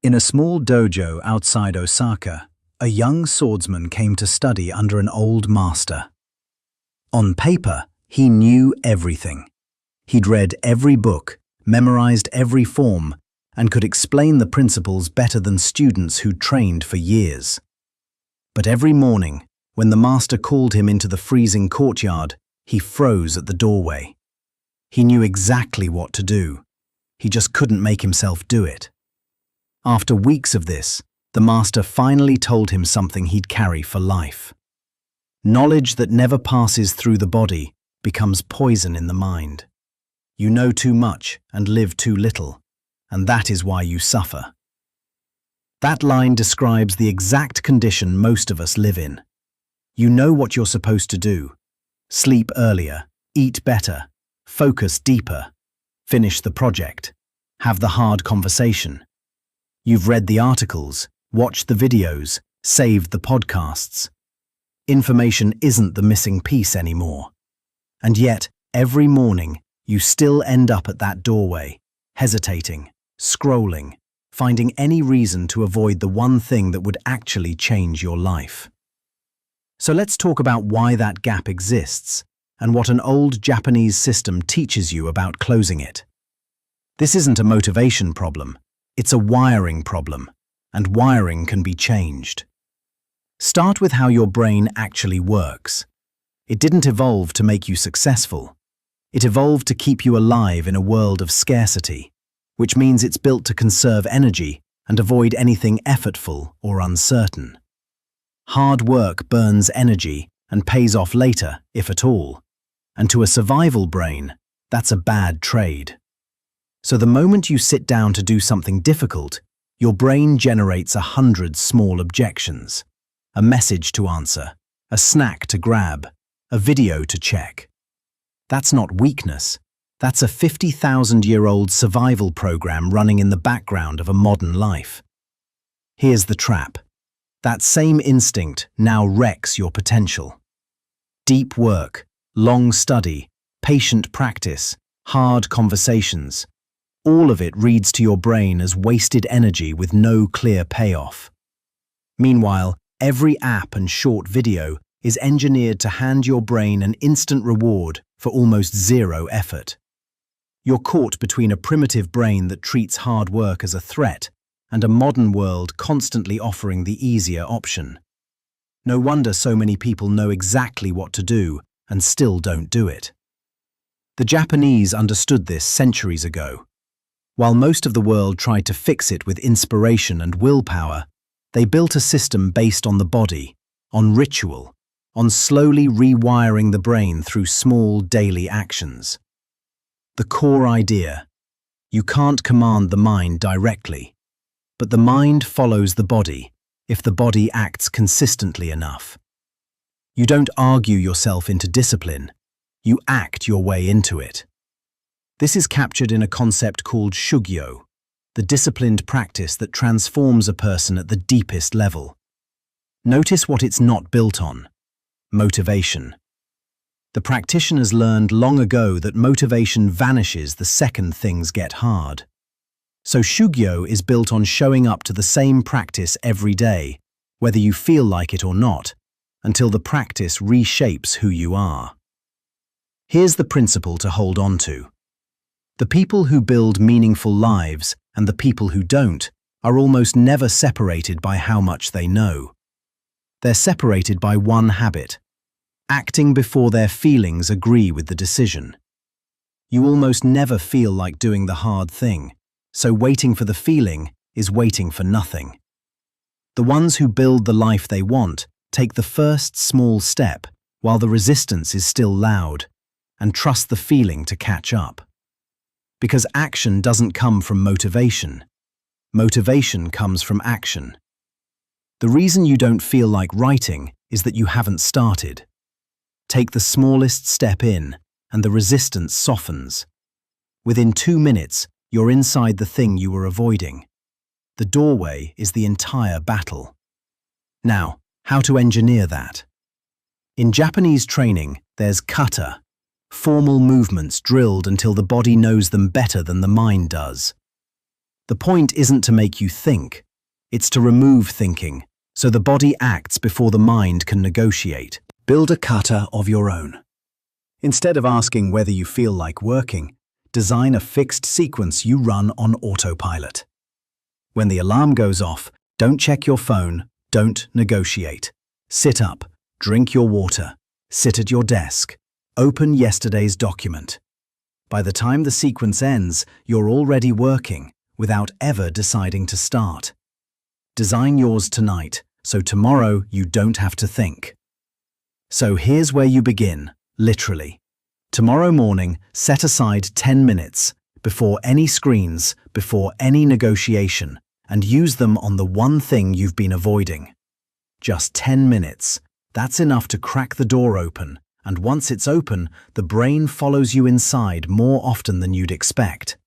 In a small dojo outside Osaka, a young swordsman came to study under an old master. On paper, he knew everything. He'd read every book, memorized every form, and could explain the principles better than students who'd trained for years. But every morning, when the master called him into the freezing courtyard, he froze at the doorway. He knew exactly what to do. He just couldn't make himself do it. After weeks of this, the master finally told him something he'd carry for life. Knowledge that never passes through the body becomes poison in the mind. You know too much and live too little, and that is why you suffer. That line describes the exact condition most of us live in. You know what you're supposed to do. Sleep earlier, eat better, focus deeper, finish the project, have the hard conversation. You've read the articles, watched the videos, saved the podcasts. Information isn't the missing piece anymore. And yet, every morning, you still end up at that doorway, hesitating, scrolling, finding any reason to avoid the one thing that would actually change your life. So let's talk about why that gap exists and what an old Japanese system teaches you about closing it. This isn't a motivation problem, it's a wiring problem, and wiring can be changed. Start with how your brain actually works. It didn't evolve to make you successful. It evolved to keep you alive in a world of scarcity, which means it's built to conserve energy and avoid anything effortful or uncertain. Hard work burns energy and pays off later, if at all. And to a survival brain, that's a bad trade. So the moment you sit down to do something difficult, your brain generates 100 small objections. A message to answer, a snack to grab, a video to check. That's not weakness. That's a 50,000-year-old survival program running in the background of a modern life. Here's the trap. That same instinct now wrecks your potential. Deep work, long study, patient practice, hard conversations. All of it reads to your brain as wasted energy with no clear payoff. Meanwhile, every app and short video is engineered to hand your brain an instant reward for almost zero effort. You're caught between a primitive brain that treats hard work as a threat and a modern world constantly offering the easier option. No wonder so many people know exactly what to do and still don't do it. The Japanese understood this centuries ago. While most of the world tried to fix it with inspiration and willpower, they built a system based on the body, on ritual, on slowly rewiring the brain through small daily actions. The core idea: you can't command the mind directly, but the mind follows the body if the body acts consistently enough. You don't argue yourself into discipline, you act your way into it. This is captured in a concept called shugyo, the disciplined practice that transforms a person at the deepest level. Notice what it's not built on: motivation. The practitioners learned long ago that motivation vanishes the second things get hard. So shugyo is built on showing up to the same practice every day, whether you feel like it or not, until the practice reshapes who you are. Here's the principle to hold on to. The people who build meaningful lives and the people who don't are almost never separated by how much they know. They're separated by one habit: acting before their feelings agree with the decision. You almost never feel like doing the hard thing, so waiting for the feeling is waiting for nothing. The ones who build the life they want take the first small step while the resistance is still loud, and trust the feeling to catch up. Because action doesn't come from motivation. Motivation comes from action. The reason you don't feel like writing is that you haven't started. Take the smallest step in, and the resistance softens. Within 2 minutes, you're inside the thing you were avoiding. The doorway is the entire battle. Now, how to engineer that? In Japanese training, there's kata, formal movements drilled until the body knows them better than the mind does. The point isn't to make you think. It's to remove thinking, so the body acts before the mind can negotiate. Build a kata of your own. Instead of asking whether you feel like working, design a fixed sequence you run on autopilot. When the alarm goes off, don't check your phone, don't negotiate. Sit up, drink your water, sit at your desk, open yesterday's document. By the time the sequence ends, you're already working, without ever deciding to start. Design yours tonight, so tomorrow you don't have to think. So here's where you begin, literally. Tomorrow morning, set aside 10 minutes, before any screens, before any negotiation, and use them on the one thing you've been avoiding. Just 10 minutes. That's enough to crack the door open, and once it's open, the brain follows you inside more often than you'd expect.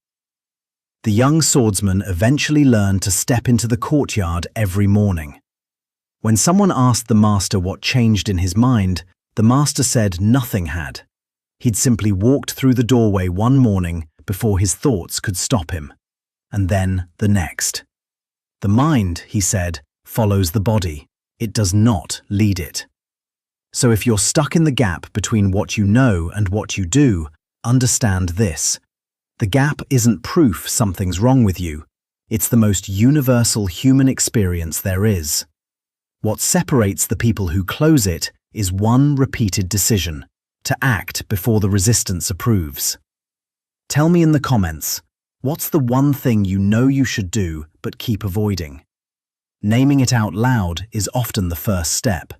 The young swordsman eventually learned to step into the courtyard every morning. When someone asked the master what changed in his mind, the master said nothing had. He'd simply walked through the doorway one morning before his thoughts could stop him, and then the next. The mind, he said, follows the body. It does not lead it. So if you're stuck in the gap between what you know and what you do, understand this. The gap isn't proof something's wrong with you. It's the most universal human experience there is. What separates the people who close it is one repeated decision, to act before the resistance approves. Tell me in the comments, what's the one thing you know you should do but keep avoiding? Naming it out loud is often the first step.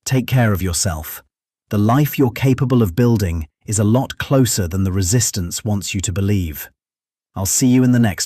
Take care of yourself. The life you're capable of building is a lot closer than the resistance wants you to believe. I'll see you in the next